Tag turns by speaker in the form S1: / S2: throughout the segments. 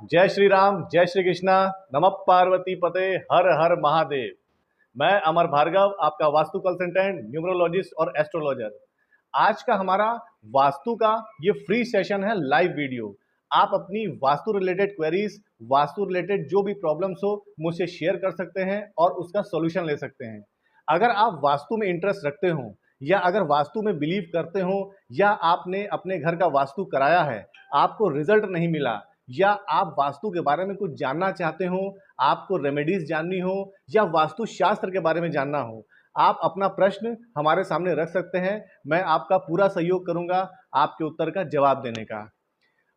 S1: जय श्री राम, जय श्री कृष्णा, नमः पार्वती पते, हर हर महादेव। मैं अमर भार्गव, आपका वास्तु कंसल्टेंट, न्यूमरोलॉजिस्ट और एस्ट्रोलॉजर। आज का हमारा वास्तु का ये फ्री सेशन है, लाइव वीडियो। आप अपनी vastu related queries, vastu related जो भी प्रॉब्लम्स हो मुझसे शेयर कर सकते हैं और उसका सॉल्यूशन ले सकते हैं। अगर आप वास्तु में इंटरेस्ट रखते हो या अगर वास्तु में बिलीव करते हो या आपने अपने घर का वास्तु कराया है, आपको रिजल्ट नहीं मिला, या आप वास्तु के बारे में कुछ जानना चाहते हो, आपको रेमेडीज जाननी हो या वास्तु शास्त्र के बारे में जानना हो, आप अपना प्रश्न हमारे सामने रख सकते हैं। मैं आपका पूरा सहयोग करूंगा आपके उत्तर का जवाब देने का।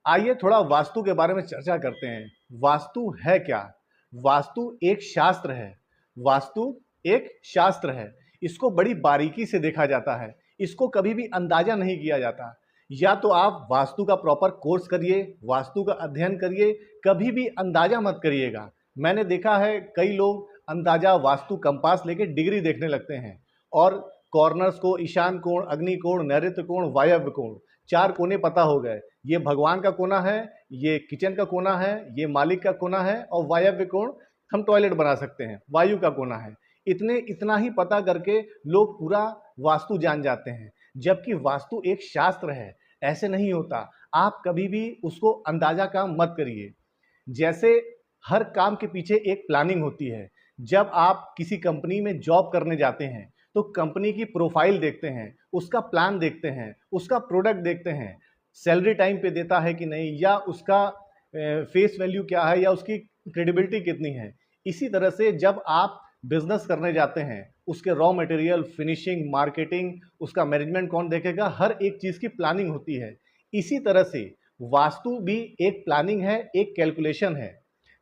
S1: आइए थोड़ा वास्तु के बारे में चर्चा करते हैं। वास्तु है क्या? वास्तु एक शास्त्र है। वास्तु एक शास्त्र है। इसको बड़ी बारीकी से देखा जाता है। इसको कभी भी अंदाजा नहीं किया जाता। या तो आप वास्तु का प्रॉपर कोर्स करिए, वास्तु का अध्ययन करिए, कभी भी अंदाजा मत करिएगा। मैंने देखा है कई लोग अंदाजा वास्तु कंपास लेके डिग्री देखने लगते हैं और कॉर्नर्स को ईशान कोण, अग्नि कोण, नैऋत्य कोण, वायव्य कोण, 4 कोने पता हो गए। ये भगवान का कोना है, ये किचन का कोना है, ये मालिक का कोना है और वायव्य कोण हम टॉयलेट बना सकते हैं, वायु का कोना है। इतना ही पता करके लोग पूरा वास्तु जान जाते हैं, जबकि वास्तु एक शास्त्र है। ऐसे नहीं होता। आप कभी भी उसको अंदाजा काम मत करिए। जैसे हर काम के पीछे एक प्लानिंग होती है। जब आप किसी कंपनी में जॉब करने जाते हैं तो कंपनी की प्रोफाइल देखते हैं, उसका प्लान देखते हैं, उसका प्रोडक्ट देखते हैं, सैलरी टाइम पे देता है कि नहीं, या उसका फेस वैल्यू क्या है, या उसकी क्रेडिबिलिटी कितनी है। इसी तरह से जब आप बिजनेस करने जाते हैं, उसके रॉ मटेरियल, फिनिशिंग, मार्केटिंग, उसका मैनेजमेंट कौन देखेगा, हर एक चीज़ की प्लानिंग होती है। इसी तरह से वास्तु भी एक प्लानिंग है, एक कैलकुलेशन है।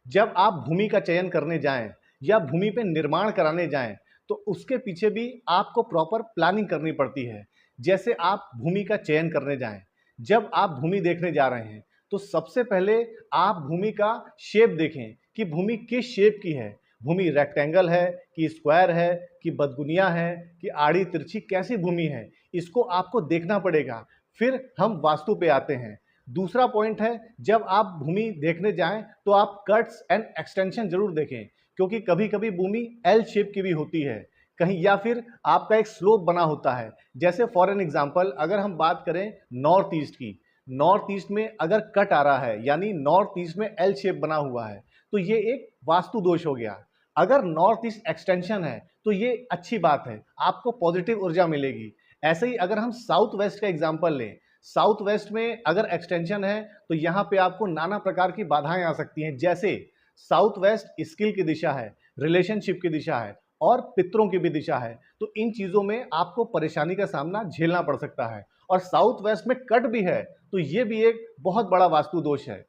S1: जब आप भूमि का चयन करने जाएं या भूमि पे निर्माण कराने जाएं तो उसके पीछे भी आपको प्रॉपर प्लानिंग करनी पड़ती है। जैसे आप भूमि का चयन करने जाएं, जब आप भूमि देखने जा रहे हैं तो सबसे पहले आप भूमि का शेप देखें कि भूमि किस शेप की है। भूमि रेक्टेंगल है कि स्क्वायर है कि बदगुनिया है कि आड़ी तिरछी, कैसी भूमि है, इसको आपको देखना पड़ेगा। फिर हम वास्तु पे आते हैं। दूसरा पॉइंट है, जब आप भूमि देखने जाएं तो आप कट्स एंड एक्सटेंशन जरूर देखें, क्योंकि कभी कभी भूमि एल शेप की भी होती है कहीं, या फिर आपका एक स्लोप बना होता है। जैसे फॉर एन एग्जांपल अगर हम बात करें नॉर्थ ईस्ट की, नॉर्थ ईस्ट में अगर कट आ रहा है यानी नॉर्थ ईस्ट में एल शेप बना हुआ है तो ये एक वास्तु दोष हो गया। अगर नॉर्थ ईस्ट एक्सटेंशन है तो ये अच्छी बात है, आपको पॉजिटिव ऊर्जा मिलेगी। ऐसे ही अगर हम साउथ वेस्ट का एग्जाम्पल लें, साउथ वेस्ट में अगर एक्सटेंशन है तो यहाँ पे आपको नाना प्रकार की बाधाएं आ सकती हैं। जैसे साउथ वेस्ट स्किल की दिशा है, रिलेशनशिप की दिशा है और पितरों की भी दिशा है, तो इन चीज़ों में आपको परेशानी का सामना झेलना पड़ सकता है। और साउथ वेस्ट में कट भी है तो ये भी एक बहुत बड़ा वास्तु दोष है।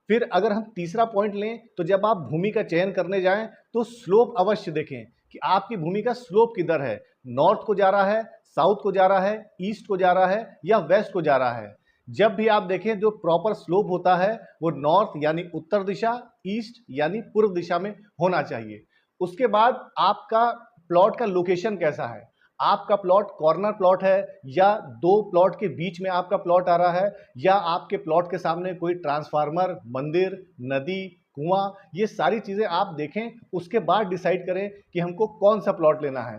S1: फिर अगर हम तीसरा पॉइंट लें तो जब आप भूमि का चयन करने जाएं तो स्लोप अवश्य देखें कि आपकी भूमि का स्लोप किधर है, नॉर्थ को जा रहा है, साउथ को जा रहा है, ईस्ट को जा रहा है या वेस्ट को जा रहा है। जब भी आप देखें जो प्रॉपर स्लोप होता है वो नॉर्थ यानी उत्तर दिशा, ईस्ट यानी पूर्व दिशा में होना चाहिए। उसके बाद आपका प्लॉट का लोकेशन कैसा है, आपका प्लॉट कॉर्नर प्लॉट है या दो प्लॉट के बीच में आपका प्लॉट आ रहा है, या आपके प्लॉट के सामने कोई ट्रांसफार्मर, मंदिर, नदी, कुआं, ये सारी चीज़ें आप देखें। उसके बाद डिसाइड करें कि हमको कौन सा प्लॉट लेना है।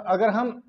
S1: अगर हम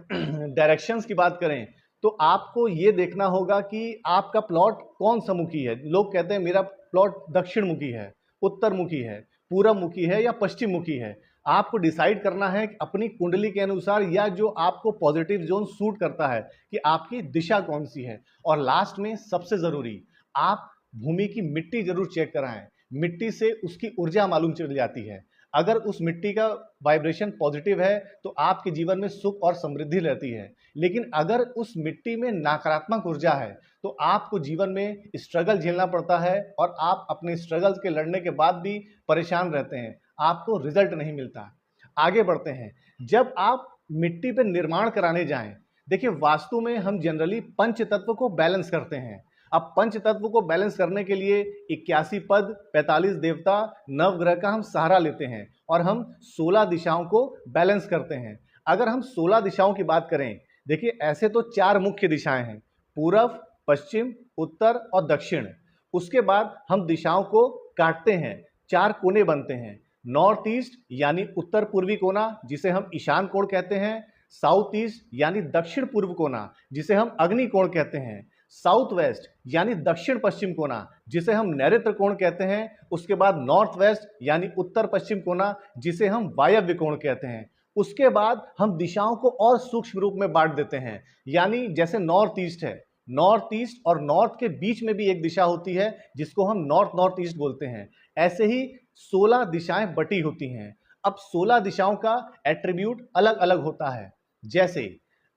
S1: डायरेक्शंस की बात करें तो आपको ये देखना होगा कि आपका प्लॉट कौन सा मुखी है। लोग कहते हैं मेरा प्लॉट दक्षिण मुखी है, उत्तर मुखी है, पूरब मुखी है या पश्चिम मुखी है। आपको डिसाइड करना है कि अपनी कुंडली के अनुसार या जो आपको पॉजिटिव जोन सूट करता है कि आपकी दिशा कौन सी है। और लास्ट में सबसे ज़रूरी, आप भूमि की मिट्टी जरूर चेक कराएं। मिट्टी से उसकी ऊर्जा मालूम चल जाती है। अगर उस मिट्टी का वाइब्रेशन पॉजिटिव है तो आपके जीवन में सुख और समृद्धि रहती है, लेकिन अगर उस मिट्टी में नकारात्मक ऊर्जा है तो आपको जीवन में स्ट्रगल झेलना पड़ता है और आप अपने स्ट्रगल्स के लड़ने के बाद भी परेशान रहते हैं, आपको रिजल्ट नहीं मिलता। आगे बढ़ते हैं। जब आप मिट्टी पर निर्माण कराने जाएं, देखिए वास्तु में हम जनरली पंच तत्व को बैलेंस करते हैं। अब पंच तत्व को बैलेंस करने के लिए 81 पद, 45 देवता, नवग्रह का हम सहारा लेते हैं और हम 16 दिशाओं को बैलेंस करते हैं। अगर हम 16 दिशाओं की बात करें, देखिए ऐसे तो 4 मुख्य दिशाएं हैं, पूरब, पश्चिम, उत्तर और दक्षिण। उसके बाद हम दिशाओं को काटते हैं, 4 कोने बनते हैं। नॉर्थ ईस्ट यानी उत्तर पूर्वी कोना, जिसे हम ईशान कोण कहते हैं। साउथ ईस्ट यानी दक्षिण पूर्व कोना, जिसे हम अग्नि कोण कहते हैं। साउथ वेस्ट यानी दक्षिण पश्चिम कोना, जिसे हम नैऋत्य कोण कहते हैं। उसके बाद नॉर्थ वेस्ट यानी उत्तर पश्चिम कोना, जिसे हम वायव्य कोण कहते हैं। उसके बाद हम दिशाओं को और सूक्ष्म रूप में बांट देते हैं, यानी जैसे नॉर्थ ईस्ट है, नॉर्थ ईस्ट और नॉर्थ के बीच में भी एक दिशा होती है जिसको हम नॉर्थ नॉर्थ ईस्ट बोलते हैं। ऐसे ही 16 दिशाएं बटी होती हैं। अब 16 दिशाओं का एट्रीब्यूट अलग अलग होता है। जैसे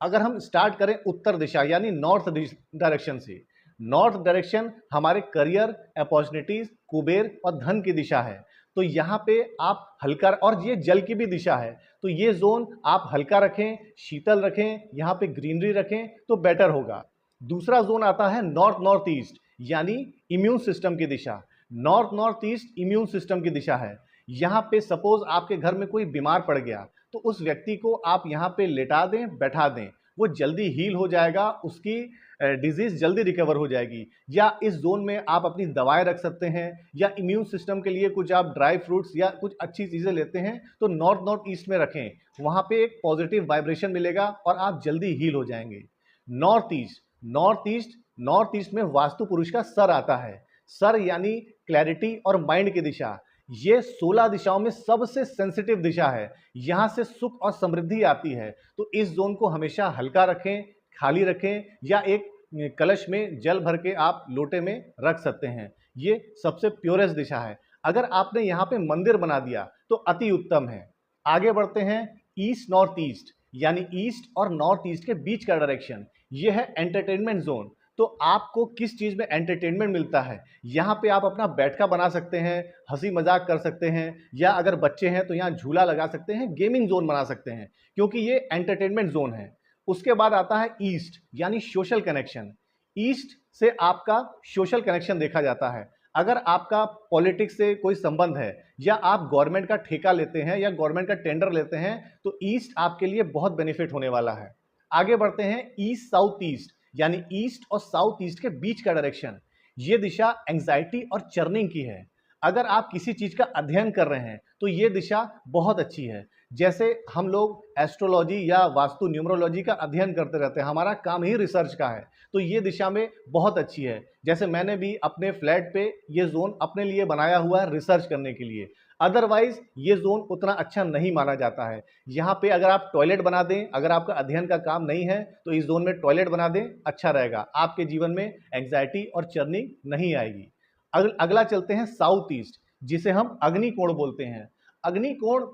S1: अगर हम स्टार्ट करें उत्तर दिशा यानी नॉर्थ डायरेक्शन से, नॉर्थ डायरेक्शन हमारे करियर, अपॉर्चुनिटीज, कुबेर और धन की दिशा है। तो यहाँ पे आप हल्का, और ये जल की भी दिशा है, तो ये जोन आप हल्का रखें, शीतल रखें, यहाँ पे ग्रीनरी रखें तो बेटर होगा। दूसरा जोन आता है नॉर्थ नॉर्थ ईस्ट यानी इम्यून सिस्टम की दिशा। North north east immune system की दिशा है। यहाँ पे सपोज आपके घर में कोई बीमार पड़ गया तो उस व्यक्ति को आप यहाँ पे लेटा दें, बैठा दें, वो जल्दी हील हो जाएगा, उसकी डिजीज जल्दी रिकवर हो जाएगी। या इस जोन में आप अपनी दवाएं रख सकते हैं, या इम्यून सिस्टम के लिए कुछ आप ड्राई फ्रूट्स या कुछ अच्छी चीज़ें लेते हैं तो नॉर्थ नॉर्थ ईस्ट में रखें, वहाँ पे एक पॉजिटिव वाइब्रेशन मिलेगा और आप जल्दी हील हो जाएंगे। नॉर्थ ईस्ट, नॉर्थ ईस्ट में वास्तु पुरुष का सर आता है। सर यानी क्लैरिटी और माइंड की दिशा। ये 16 दिशाओं में सबसे सेंसिटिव दिशा है, यहाँ से सुख और समृद्धि आती है। तो इस जोन को हमेशा हल्का रखें, खाली रखें, या एक कलश में जल भर के आप लोटे में रख सकते हैं। ये सबसे प्योरेस्ट दिशा है। अगर आपने यहाँ पे मंदिर बना दिया तो अति उत्तम है। आगे बढ़ते हैं ईस्ट नॉर्थ ईस्ट यानी ईस्ट और नॉर्थ ईस्ट के बीच का डायरेक्शन। ये है एंटरटेनमेंट जोन। तो आपको किस चीज़ में एंटरटेनमेंट मिलता है, यहाँ पे आप अपना बैठका बना सकते हैं, हंसी मजाक कर सकते हैं, या अगर बच्चे हैं तो यहाँ झूला लगा सकते हैं, गेमिंग जोन बना सकते हैं, क्योंकि ये एंटरटेनमेंट जोन है। उसके बाद आता है ईस्ट यानी सोशल कनेक्शन। ईस्ट से आपका सोशल कनेक्शन देखा जाता है। अगर आपका पॉलिटिक्स से कोई संबंध है, या आप गवर्नमेंट का ठेका लेते हैं या गवर्नमेंट का टेंडर लेते हैं, तो ईस्ट आपके लिए बहुत बेनिफिट होने वाला है। आगे बढ़ते हैं ईस्ट साउथ ईस्ट यानी ईस्ट और साउथ ईस्ट के बीच का डायरेक्शन। ये दिशा एंजाइटी और चर्निंग की है। अगर आप किसी चीज का अध्ययन कर रहे हैं तो ये दिशा बहुत अच्छी है। जैसे हम लोग एस्ट्रोलॉजी या वास्तु न्यूमरोलॉजी का अध्ययन करते रहते हैं, हमारा काम ही रिसर्च का है, तो ये दिशा में बहुत अच्छी है। जैसे मैंने भी अपने फ्लैट पे ये जोन अपने लिए बनाया हुआ है रिसर्च करने के लिए। अदरवाइज ये जोन उतना अच्छा नहीं माना जाता है। यहाँ पे अगर आप टॉयलेट बना दें, अगर आपका अध्ययन का काम नहीं है तो इस जोन में टॉयलेट बना दें, अच्छा रहेगा, आपके जीवन में एंग्जाइटी और चर्निंग नहीं आएगी। अगला चलते हैं साउथ ईस्ट, जिसे हम अग्नि कोण बोलते हैं। अग्नि कोण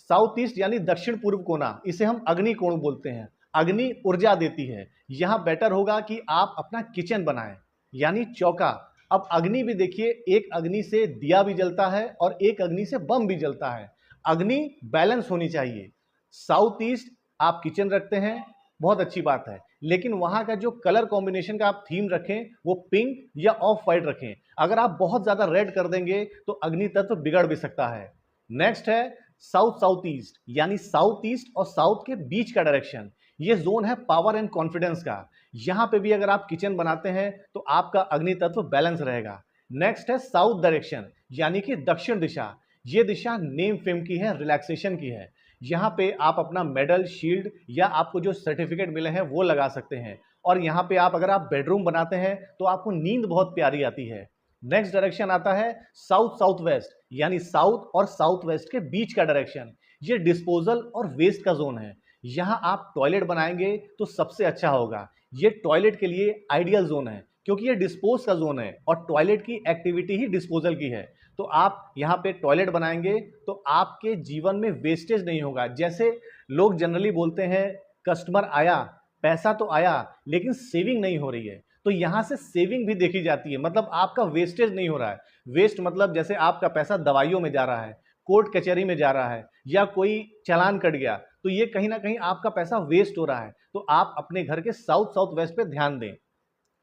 S1: साउथ ईस्ट यानी दक्षिण पूर्व कोना, इसे हम अग्नि कोण बोलते हैं। अग्नि ऊर्जा देती है। यहाँ बेटर होगा कि आप अपना किचन बनाएं यानी चौका। अब अग्नि भी देखिए, एक अग्नि से दिया भी जलता है और एक अग्नि से बम भी जलता है। अग्नि बैलेंस होनी चाहिए। साउथ ईस्ट आप किचन रखते हैं, बहुत अच्छी बात है, लेकिन वहां का जो कलर कॉम्बिनेशन का आप थीम रखें वो पिंक या ऑफ वाइट रखें। अगर आप बहुत ज्यादा रेड कर देंगे तो अग्नि तत्व बिगड़ भी सकता है। नेक्स्ट है साउथ साउथ ईस्ट यानी साउथ ईस्ट और साउथ के बीच का डायरेक्शन। ये जोन है पावर एंड कॉन्फिडेंस का। यहां पे भी अगर आप किचन बनाते हैं तो आपका अग्नि तत्व बैलेंस रहेगा। नेक्स्ट है साउथ डायरेक्शन यानी कि दक्षिण दिशा। ये दिशा नेम फेम की है, रिलैक्सेशन की है। यहाँ पे आप अपना मेडल, शील्ड या आपको जो सर्टिफिकेट मिले हैं वो लगा सकते हैं। और यहाँ पे अगर आप बेडरूम बनाते हैं तो आपको नींद बहुत प्यारी आती है। नेक्स्ट डायरेक्शन आता है साउथ साउथ वेस्ट यानी साउथ और साउथ वेस्ट के बीच का डायरेक्शन। ये डिस्पोजल और वेस्ट का जोन है। यहाँ आप टॉयलेट बनाएंगे तो सबसे अच्छा होगा। ये टॉयलेट के लिए आइडियल जोन है, क्योंकि ये डिस्पोज का जोन है और टॉयलेट की एक्टिविटी ही डिस्पोजल की है। तो आप यहाँ पे टॉयलेट बनाएंगे तो आपके जीवन में वेस्टेज नहीं होगा। जैसे लोग जनरली बोलते हैं, कस्टमर आया, पैसा तो आया लेकिन सेविंग नहीं हो रही है, तो यहाँ से सेविंग भी देखी जाती है, मतलब आपका वेस्टेज नहीं हो रहा है। वेस्ट मतलब जैसे आपका पैसा दवाइयों में जा रहा है, कोर्ट कचहरी में जा रहा है, या कोई चालान कट गया, तो ये कहीं ना कहीं आपका पैसा वेस्ट हो रहा है। तो आप अपने घर के साउथ साउथ वेस्ट पे ध्यान दें।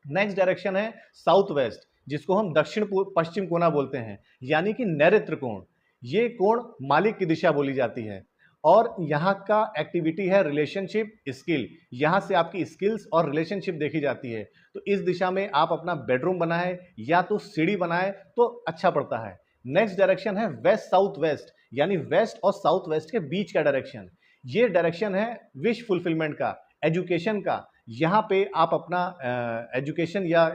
S1: नेक्स्ट डायरेक्शन है साउथ वेस्ट, जिसको हम दक्षिण पश्चिम कोना बोलते हैं, यानी कि नैऋत्य कोण। ये कोण मालिक की दिशा बोली जाती है। और यहाँ का एक्टिविटी है रिलेशनशिप स्किल, यहाँ से आपकी स्किल्स और रिलेशनशिप देखी जाती है। तो इस दिशा में आप अपना बेडरूम बनाए या तो सीढ़ी बनाए तो अच्छा पड़ता है। नेक्स्ट डायरेक्शन है वेस्ट साउथ वेस्ट, यानी वेस्ट और साउथ वेस्ट के बीच का डायरेक्शन। ये डायरेक्शन है विश फुलफिलमेंट का, एजुकेशन का। यहाँ पे आप अपना एजुकेशन या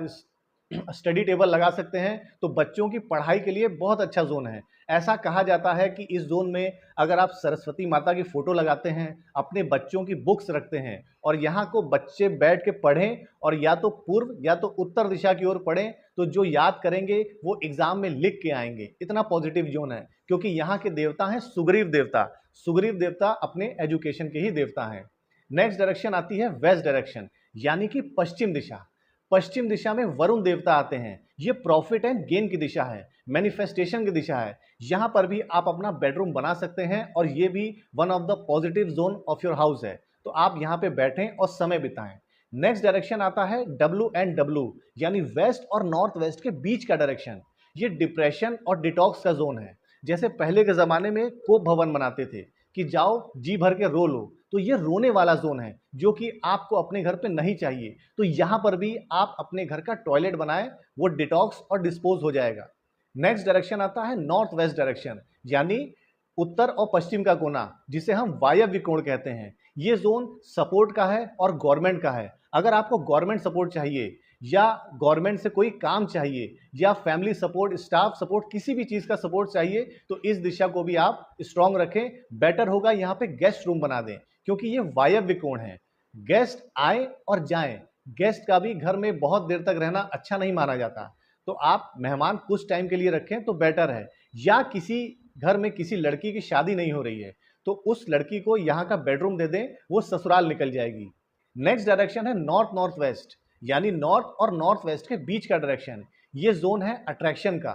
S1: स्टडी टेबल लगा सकते हैं, तो बच्चों की पढ़ाई के लिए बहुत अच्छा जोन है। ऐसा कहा जाता है कि इस जोन में अगर आप सरस्वती माता की फोटो लगाते हैं, अपने बच्चों की बुक्स रखते हैं और यहाँ को बच्चे बैठ के पढ़ें और या तो पूर्व या तो उत्तर दिशा की ओर पढ़ें, तो जो याद करेंगे वो एग्जाम में लिख के आएंगे। इतना पॉजिटिव जोन है, क्योंकि यहाँ के देवता हैं सुग्रीव देवता। सुग्रीव देवता अपने एजुकेशन के ही देवता हैं। नेक्स्ट डायरेक्शन आती है वेस्ट डायरेक्शन, यानी कि पश्चिम दिशा। पश्चिम दिशा में वरुण देवता आते हैं। ये प्रॉफिट एंड गेन की दिशा है, मैनिफेस्टेशन की दिशा है। यहाँ पर भी आप अपना बेडरूम बना सकते हैं और ये भी one of the positive zone of your house है। तो आप यहाँ पे बैठें और समय बिताएं। नेक्स्ट डायरेक्शन आता है WNW, यानी वेस्ट और नॉर्थ वेस्ट के बीच का डायरेक्शन। ये डिप्रेशन और डिटॉक्स का जोन है। जैसे पहले के जमाने में कोप भवन बनाते थे कि जाओ जी भर के रो लो, तो ये रोने वाला जोन है जो कि आपको अपने घर पे नहीं चाहिए। तो यहाँ पर भी आप अपने घर का टॉयलेट बनाएं, वो डिटॉक्स और डिस्पोज हो जाएगा। नेक्स्ट डायरेक्शन आता है नॉर्थ वेस्ट डायरेक्शन, यानी उत्तर और पश्चिम का कोना, जिसे हम वायव्य कोण कहते हैं। ये जोन सपोर्ट का है और गवर्नमेंट का है। अगर आपको गवर्नमेंट सपोर्ट चाहिए या गवर्नमेंट से कोई काम चाहिए या फैमिली सपोर्ट, स्टाफ सपोर्ट, किसी भी चीज़ का सपोर्ट चाहिए, तो इस दिशा को भी आप स्ट्रांग रखें। बेटर होगा यहाँ पे गेस्ट रूम बना दें, क्योंकि ये वायव्य कोण है। गेस्ट आए और जाएं, गेस्ट का भी घर में बहुत देर तक रहना अच्छा नहीं माना जाता। तो आप मेहमान कुछ टाइम के लिए रखें तो बेटर है। या किसी घर में किसी लड़की की शादी नहीं हो रही है, तो उस लड़की को यहाँ का बेडरूम दे दें, वो ससुराल निकल जाएगी। नेक्स्ट डायरेक्शन है नॉर्थ नॉर्थ वेस्ट, यानी नॉर्थ और नॉर्थ वेस्ट के बीच का डायरेक्शन। ये जोन है अट्रैक्शन का।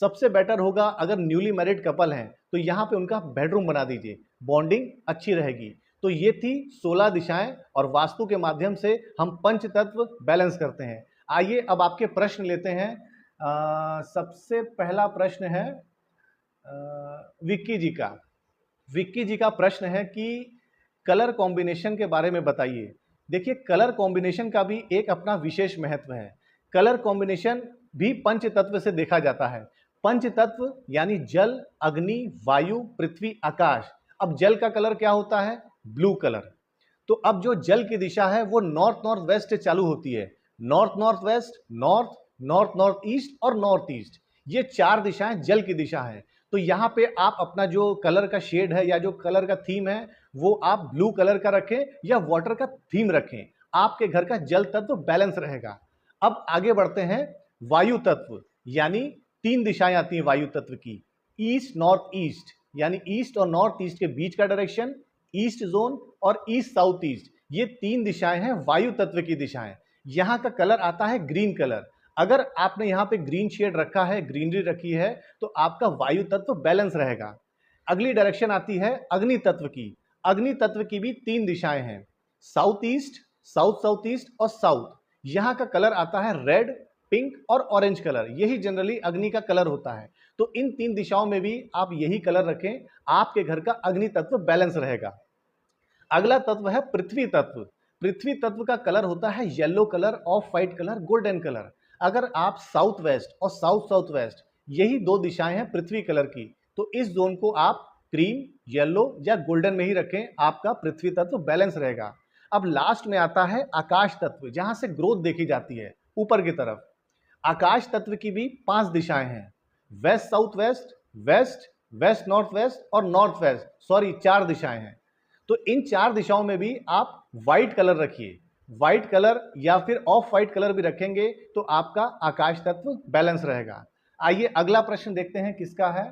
S1: सबसे बेटर होगा अगर न्यूली मैरिड कपल हैं तो यहाँ पे उनका बेडरूम बना दीजिए, बॉन्डिंग अच्छी रहेगी। तो ये थी 16 दिशाएं और वास्तु के माध्यम से हम पंच तत्व बैलेंस करते हैं। आइए अब आपके प्रश्न लेते हैं। सबसे पहला प्रश्न है विक्की जी का। विक्की जी का प्रश्न है कि कलर कॉम्बिनेशन के बारे में बताइए। देखिए, कलर कॉम्बिनेशन का भी एक अपना विशेष महत्व है। कलर कॉम्बिनेशन भी पंच तत्व से देखा जाता है। पंच तत्व यानी जल, अग्नि, वायु, पृथ्वी, आकाश। अब जल का कलर क्या होता है? Blue colour. तो अब जो जल की दिशा है वो नॉर्थ नॉर्थ वेस्ट से चालू होती है। North north west, north, north north east और नॉर्थ ईस्ट, ये 4 दिशाएं जल की दिशा है। तो यहाँ पे आप अपना जो कलर का शेड है या जो कलर का थीम है वो आप ब्लू कलर का रखें या वाटर का थीम रखें। आपके घर का जल तत्व बैलेंस रहेगा। अब आगे बढ़ते हैं वायु तत्व, यानी 3 दिशाएं आती हैं वायु तत्व की। ईस्ट नॉर्थ ईस्ट, यानी ईस्ट और नॉर्थ ईस्ट के बीच का डायरेक्शन, ईस्ट जोन और ईस्ट साउथ ईस्ट, ये 3 दिशाएं हैं वायु तत्व की दिशाएं। यहाँ का कलर आता है ग्रीन कलर। अगर आपने यहाँ पे ग्रीन शेड रखा है, ग्रीनरी रखी है, तो आपका वायु तत्व बैलेंस रहेगा। अगली डायरेक्शन आती है अग्नि तत्व की। अग्नि तत्व की भी 3 दिशाएं हैं, south east, south south east और साउथ। यहाँ का कलर आता है रेड, पिंक और ऑरेंज कलर। यही जनरली अग्नि का कलर होता है। तो इन 3 दिशाओं में भी आप यही कलर रखें, आपके घर का अग्नि तत्व बैलेंस रहेगा। अगला तत्व है पृथ्वी तत्व। पृथ्वी तत्व का कलर होता है yellow colour, of white colour, golden colour. अगर आप साउथ वेस्ट और साउथ साउथ वेस्ट, यही 2 दिशाएं हैं पृथ्वी कलर की, तो इस जोन को आप क्रीम, येलो या गोल्डन में ही रखें, आपका पृथ्वी तत्व बैलेंस रहेगा। अब लास्ट में आता है आकाश तत्व, जहां से ग्रोथ देखी जाती है ऊपर की तरफ। आकाश तत्व की भी 5 दिशाएं हैं, west south west, west, west north west और नॉर्थ वेस्ट। सॉरी, 4 दिशाएं हैं। तो इन 4 दिशाओं में भी आप व्हाइट कलर रखिए। व्हाइट कलर या फिर ऑफ व्हाइट कलर भी रखेंगे तो आपका आकाश तत्व बैलेंस रहेगा। आइए अगला प्रश्न देखते हैं किसका है।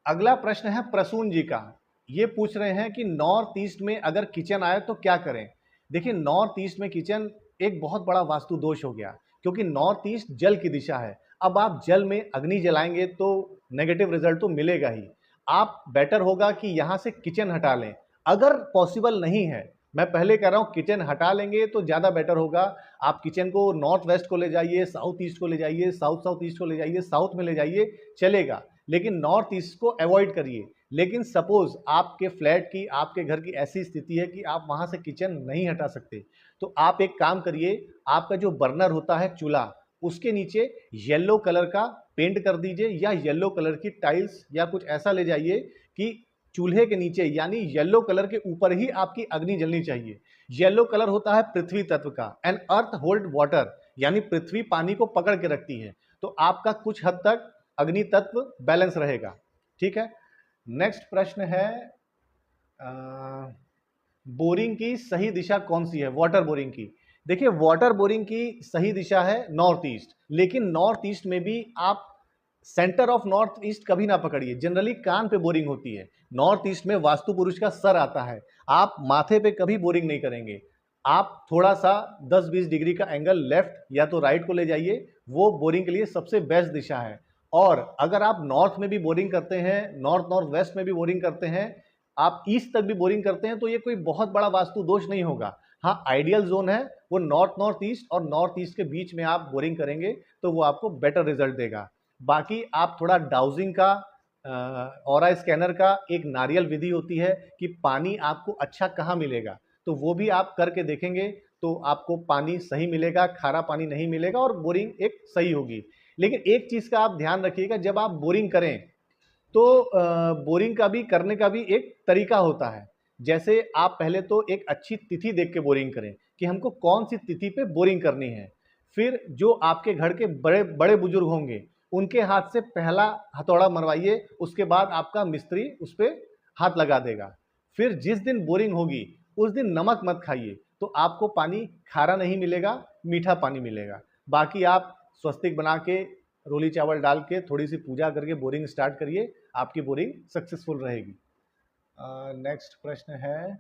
S1: अगला प्रश्न है प्रसून जी का। ये पूछ रहे हैं कि नॉर्थ ईस्ट में अगर किचन आए तो क्या करें। देखिए, नॉर्थ ईस्ट में किचन एक बहुत बड़ा वास्तु दोष हो गया, क्योंकि नॉर्थ ईस्ट जल की दिशा है। अब आप जल में अग्नि जलाएंगे तो नेगेटिव रिजल्ट तो मिलेगा ही। आप बेटर होगा कि यहाँ से किचन हटा लें। अगर पॉसिबल नहीं है, मैं पहले कह रहा हूँ किचन हटा लेंगे तो ज़्यादा बेटर होगा। आप किचन को नॉर्थ वेस्ट को ले जाइए, साउथ ईस्ट को ले जाइए, साउथ साउथ ईस्ट को ले जाइए, साउथ में ले जाइए, चलेगा, लेकिन नॉर्थ ईस्ट को अवॉइड करिए। लेकिन सपोज आपके फ्लैट की, आपके घर की ऐसी स्थिति है कि आप वहां से किचन नहीं हटा सकते, तो आप एक काम करिए, आपका जो बर्नर होता है चूल्हा, उसके नीचे येलो कलर का पेंट कर दीजिए, या येलो कलर की टाइल्स या कुछ ऐसा ले जाइए कि चूल्हे के नीचे यानी येलो कलर के ऊपर ही आपकी अग्नि जलनी चाहिए। येलो कलर होता है पृथ्वी तत्व का, एंड अर्थ होल्ड वाटर, यानी पृथ्वी पानी को पकड़ के रखती है, तो आपका कुछ हद तक अग्नि तत्व बैलेंस रहेगा। ठीक है। नेक्स्ट प्रश्न है, बोरिंग की सही दिशा कौन सी है, वाटर बोरिंग की। देखिए वाटर बोरिंग की सही दिशा है नॉर्थ ईस्ट, लेकिन नॉर्थ ईस्ट में भी आप सेंटर ऑफ नॉर्थ ईस्ट कभी ना पकड़िए, जनरली कान पे बोरिंग होती है। नॉर्थ ईस्ट में वास्तु पुरुष का सर आता है, आप माथे पे कभी बोरिंग नहीं करेंगे। आप थोड़ा सा 10-20 डिग्री का एंगल लेफ्ट या तो राइट को ले जाइए, वो बोरिंग के लिए सबसे बेस्ट दिशा है। और अगर आप नॉर्थ में भी बोरिंग करते हैं, नॉर्थ नॉर्थ वेस्ट में भी बोरिंग करते हैं, आप ईस्ट तक भी बोरिंग करते हैं, तो ये कोई बहुत बड़ा वास्तु दोष नहीं होगा। हाँ, आइडियल जोन है वो नॉर्थ नॉर्थ ईस्ट और नॉर्थ ईस्ट के बीच में आप बोरिंग करेंगे तो वो आपको बेटर रिजल्ट देगा। बाकी आप थोड़ा डाउजिंग का, ऑरा स्कैनर का एक नारियल विधि होती है कि पानी आपको अच्छा कहाँ मिलेगा, तो वो भी आप करके देखेंगे तो आपको पानी सही मिलेगा, खारा पानी नहीं मिलेगा और बोरिंग एक सही होगी। लेकिन एक चीज का आप ध्यान रखिएगा, जब आप बोरिंग करें तो बोरिंग का भी करने का भी एक तरीका होता है। जैसे आप पहले तो एक अच्छी तिथि देख के बोरिंग करें कि हमको कौन सी तिथि पे बोरिंग करनी है। फिर जो आपके घर के बड़े बड़े बुजुर्ग होंगे उनके हाथ से पहला हथौड़ा मरवाइए, उसके बाद आपका मिस्त्री उस पर हाथ लगा देगा। फिर जिस दिन बोरिंग होगी उस दिन नमक मत खाइए, तो आपको पानी खारा नहीं मिलेगा, मीठा पानी मिलेगा। बाकी आप स्वस्तिक बना के, रोली चावल डाल के, थोड़ी सी पूजा करके बोरिंग स्टार्ट करिए, आपकी बोरिंग सक्सेसफुल रहेगी। नेक्स्ट प्रश्न है,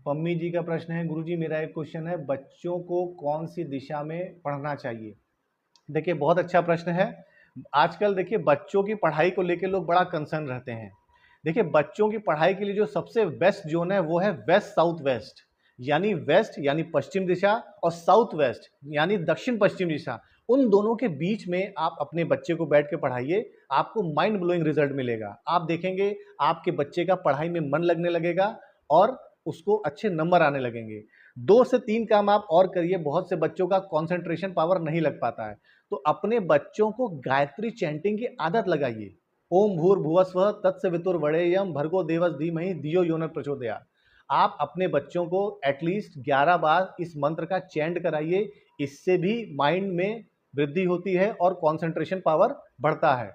S1: पम्मी जी का प्रश्न है, गुरुजी मेरा एक क्वेश्चन है, बच्चों को कौन सी दिशा में पढ़ना चाहिए। देखिए बहुत अच्छा प्रश्न है। आजकल देखिए बच्चों की पढ़ाई को लेकर लोग बड़ा कंसर्न रहते हैं। देखिए बच्चों की पढ़ाई के लिए जो सबसे बेस्ट जोन है वो है वेस्ट साउथ वेस्ट, यानी वेस्ट यानी पश्चिम दिशा और साउथ वेस्ट यानी दक्षिण पश्चिम दिशा। उन दोनों के बीच में आप अपने बच्चे को बैठ के पढ़ाइए, आपको माइंड ब्लोइंग रिजल्ट मिलेगा। आप देखेंगे आपके बच्चे का पढ़ाई में मन लगने लगेगा और उसको अच्छे नंबर आने लगेंगे। 2 से 3 काम आप और करिए, बहुत से बच्चों का कंसंट्रेशन पावर नहीं लग पाता है, तो अपने बच्चों को गायत्री चैंटिंग की आदत लगाइए। ओम भूर्भुवस्वः तत्सवितुर्वरेण्यं भर्गो देवस्य धीमहि धियो यो न प्रचोदयात्। आप अपने बच्चों को एटलीस्ट 11 बार इस मंत्र का चैंट कराइए, इससे भी माइंड में वृद्धि होती है और कंसंट्रेशन पावर बढ़ता है।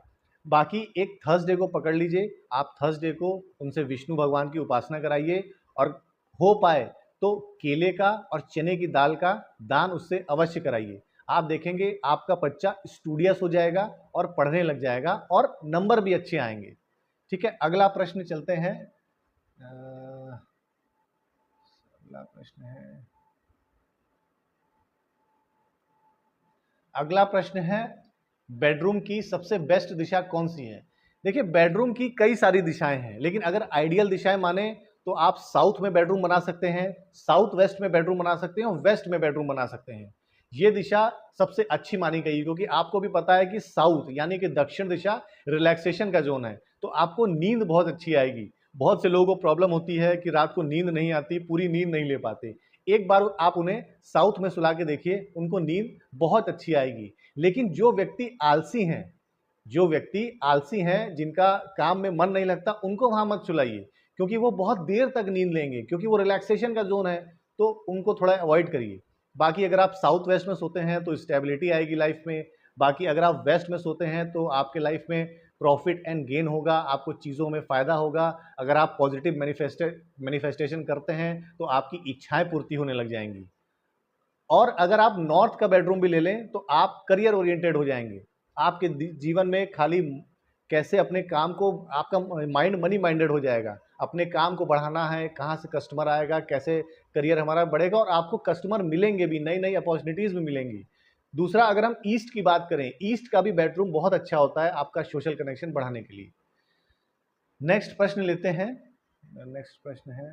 S1: बाकी एक थर्सडे को पकड़ लीजिए, आप थर्सडे को उनसे विष्णु भगवान की उपासना कराइए, और हो पाए तो केले का और चने की दाल का दान उससे अवश्य कराइए। आप देखेंगे आपका बच्चा स्टूडियस हो जाएगा और पढ़ने लग जाएगा और नंबर भी अच्छे आएंगे। ठीक है, अगला प्रश्न चलते हैं। अगला प्रश्न है, अगला प्रश्न है, बेडरूम की सबसे बेस्ट दिशा कौन सी है। देखिए बेडरूम की कई सारी दिशाएं हैं, लेकिन अगर आइडियल दिशाएं माने तो आप साउथ में बेडरूम बना सकते हैं, साउथ वेस्ट में बेडरूम बना सकते हैं और वेस्ट में बेडरूम बना सकते हैं। ये दिशा सबसे अच्छी मानी गई, क्योंकि आपको भी पता है कि साउथ यानी कि दक्षिण दिशा रिलैक्सेशन का जोन है, तो आपको नींद बहुत अच्छी आएगी। बहुत से लोगों को प्रॉब्लम होती है कि रात को नींद नहीं आती, पूरी नींद नहीं ले पाते। एक बार आप उन्हें साउथ में सुला के देखिए, उनको नींद बहुत अच्छी आएगी। लेकिन जो व्यक्ति आलसी हैं, जो व्यक्ति आलसी हैं जिनका काम में मन नहीं लगता, उनको वहां मत सुलाइए, क्योंकि वो बहुत देर तक नींद लेंगे, क्योंकि वो रिलैक्सेशन का जोन है, तो उनको थोड़ा अवॉइड करिए। बाकी अगर आप साउथ वेस्ट में सोते हैं तो स्टेबिलिटी आएगी लाइफ में। बाकी अगर आप वेस्ट में सोते हैं तो आपके लाइफ में प्रॉफिट एंड गेन होगा, आपको चीज़ों में फ़ायदा होगा। अगर आप पॉजिटिव मैनिफेस्टेशन करते हैं तो आपकी इच्छाएं पूर्ति होने लग जाएंगी। और अगर आप नॉर्थ का बेडरूम भी ले लें तो आप करियर ओरिएंटेड हो जाएंगे। आपके जीवन में खाली कैसे अपने काम को, आपका माइंड मनी माइंडेड हो जाएगा, अपने काम को बढ़ाना है, कहाँ से कस्टमर आएगा, कैसे करियर हमारा बढ़ेगा, और आपको कस्टमर मिलेंगे भी, नई नई अपॉर्चुनिटीज भी मिलेंगी। दूसरा, अगर हम ईस्ट की बात करें, ईस्ट का भी बेडरूम बहुत अच्छा होता है आपका सोशल कनेक्शन बढ़ाने के लिए। नेक्स्ट प्रश्न लेते हैं। नेक्स्ट प्रश्न है,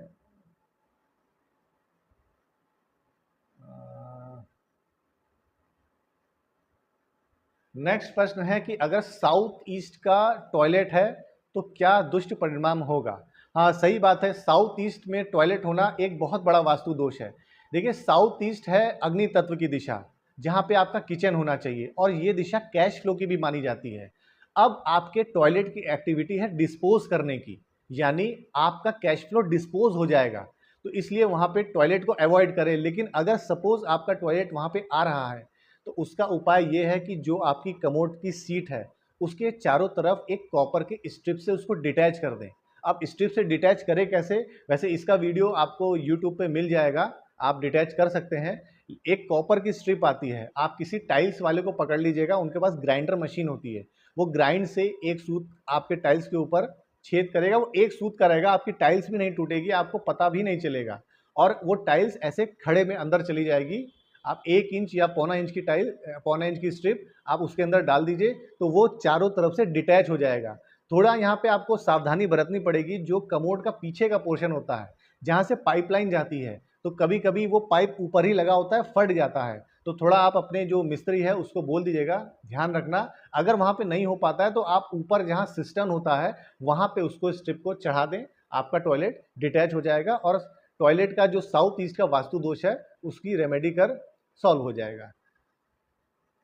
S1: नेक्स्ट प्रश्न है कि अगर साउथ ईस्ट का टॉयलेट है तो क्या दुष्ट परिणाम होगा। हाँ, सही बात है, साउथ ईस्ट में टॉयलेट होना एक बहुत बड़ा वास्तु दोष है। देखिए, साउथ ईस्ट है अग्नि तत्व की दिशा, जहाँ पे आपका किचन होना चाहिए, और ये दिशा कैश फ्लो की भी मानी जाती है। अब आपके टॉयलेट की एक्टिविटी है डिस्पोज करने की, यानी आपका कैश फ्लो डिस्पोज हो जाएगा, तो इसलिए वहाँ पे टॉयलेट को अवॉइड करें। लेकिन अगर सपोज आपका टॉयलेट वहाँ पे आ रहा है, तो उसका उपाय ये है कि जो आपकी कमोड की सीट है उसके चारों तरफ एक कॉपर के स्ट्रिप से उसको डिटैच कर दें। अब स्ट्रिप से डिटैच करें कैसे, वैसे इसका वीडियो आपको यूट्यूब पे मिल जाएगा, आप डिटैच कर सकते हैं। एक कॉपर की स्ट्रिप आती है, आप किसी टाइल्स वाले को पकड़ लीजिएगा, उनके पास ग्राइंडर मशीन होती है, वो ग्राइंड से एक सूत आपके टाइल्स के ऊपर छेद करेगा, वो एक सूत का रहेगा, आपकी टाइल्स भी नहीं टूटेगी, आपको पता भी नहीं चलेगा, और वो टाइल्स ऐसे खड़े में अंदर चली जाएगी। आप 1 इंच या पौना इंच की टाइल, पौना इंच की स्ट्रिप आप उसके अंदर डाल दीजिए, तो वो चारों तरफ से डिटैच हो जाएगा। थोड़ा यहाँ पे आपको सावधानी बरतनी पड़ेगी, जो कमोड का पीछे का पोर्शन होता है जहाँ से पाइपलाइन जाती है, तो कभी कभी वो पाइप ऊपर ही लगा होता है, फट जाता है, तो थोड़ा आप अपने जो मिस्त्री है उसको बोल दीजिएगा, ध्यान रखना। अगर वहाँ पे नहीं हो पाता है तो आप ऊपर जहाँ सिस्टम होता है वहाँ पे उसको स्ट्रिप को चढ़ा दें, आपका टॉयलेट डिटैच हो जाएगा, और टॉयलेट का जो साउथ ईस्ट का वास्तु दोष है उसकी रेमेडी कर सॉल्व हो जाएगा।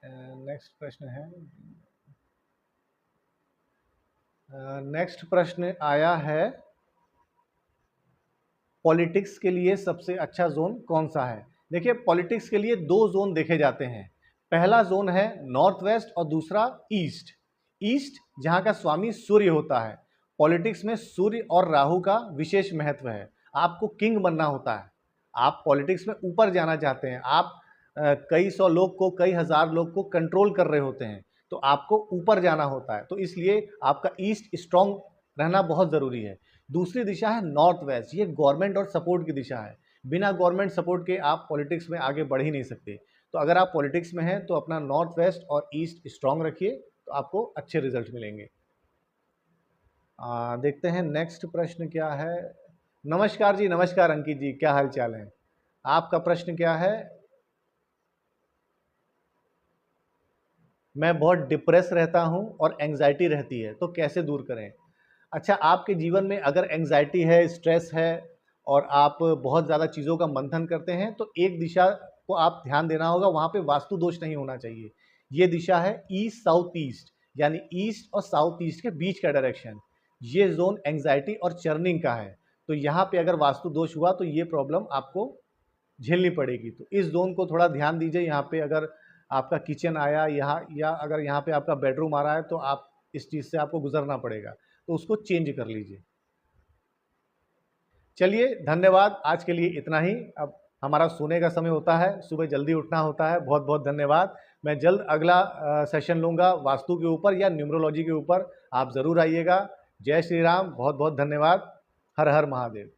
S1: नेक्स्ट प्रश्न है, नेक्स्ट प्रश्न आया है, पॉलिटिक्स के लिए सबसे अच्छा जोन कौन सा है। देखिए, पॉलिटिक्स के लिए दो जोन देखे जाते हैं, पहला जोन है नॉर्थ वेस्ट और दूसरा ईस्ट। ईस्ट जहाँ का स्वामी सूर्य होता है, पॉलिटिक्स में सूर्य और राहु का विशेष महत्व है। आपको किंग बनना होता है, आप पॉलिटिक्स में ऊपर जाना चाहते हैं, आप कई सौ लोग को, कई हजार लोग को कंट्रोल कर रहे होते हैं, तो आपको ऊपर जाना होता है, तो इसलिए आपका ईस्ट स्ट्रांग रहना बहुत ज़रूरी है। दूसरी दिशा है नॉर्थ वेस्ट, ये गवर्नमेंट और सपोर्ट की दिशा है, बिना गवर्नमेंट सपोर्ट के आप पॉलिटिक्स में आगे बढ़ ही नहीं सकते। तो अगर आप पॉलिटिक्स में हैं तो अपना नॉर्थ वेस्ट और ईस्ट स्ट्रांग रखिए, तो आपको अच्छे रिजल्ट मिलेंगे। देखते हैं नेक्स्ट प्रश्न क्या है। नमस्कार जी, नमस्कार अंकित जी, क्या हाल चाल है, आपका प्रश्न क्या है। मैं बहुत डिप्रेस रहता हूं और एंग्जाइटी रहती है, तो कैसे दूर करें। अच्छा, आपके जीवन में अगर एंग्जाइटी है, स्ट्रेस है, और आप बहुत ज़्यादा चीज़ों का मंथन करते हैं, तो एक दिशा को आप ध्यान देना होगा, वहाँ पे वास्तु दोष नहीं होना चाहिए। ये दिशा है ईस्ट साउथ ईस्ट, यानी ईस्ट और साउथ ईस्ट के बीच का डायरेक्शन। ये जोन एंग्जाइटी और चर्निंग का है, तो यहाँ पे अगर वास्तु दोष हुआ तो ये प्रॉब्लम आपको झेलनी पड़ेगी। तो इस जोन को थोड़ा ध्यान दीजिए। यहाँ पे अगर आपका किचन आया यहाँ, या अगर यहाँ पे आपका बेडरूम आ रहा है, तो आप इस चीज़ से आपको गुजरना पड़ेगा, तो उसको चेंज कर लीजिए। चलिए, धन्यवाद, आज के लिए इतना ही। अब हमारा सोने का समय होता है, सुबह जल्दी उठना होता है। बहुत बहुत धन्यवाद। मैं जल्द अगला सेशन लूँगा वास्तु के ऊपर या न्यूमरोलॉजी के ऊपर, आप ज़रूर आइएगा। जय श्री राम, बहुत बहुत धन्यवाद। हर हर महादेव।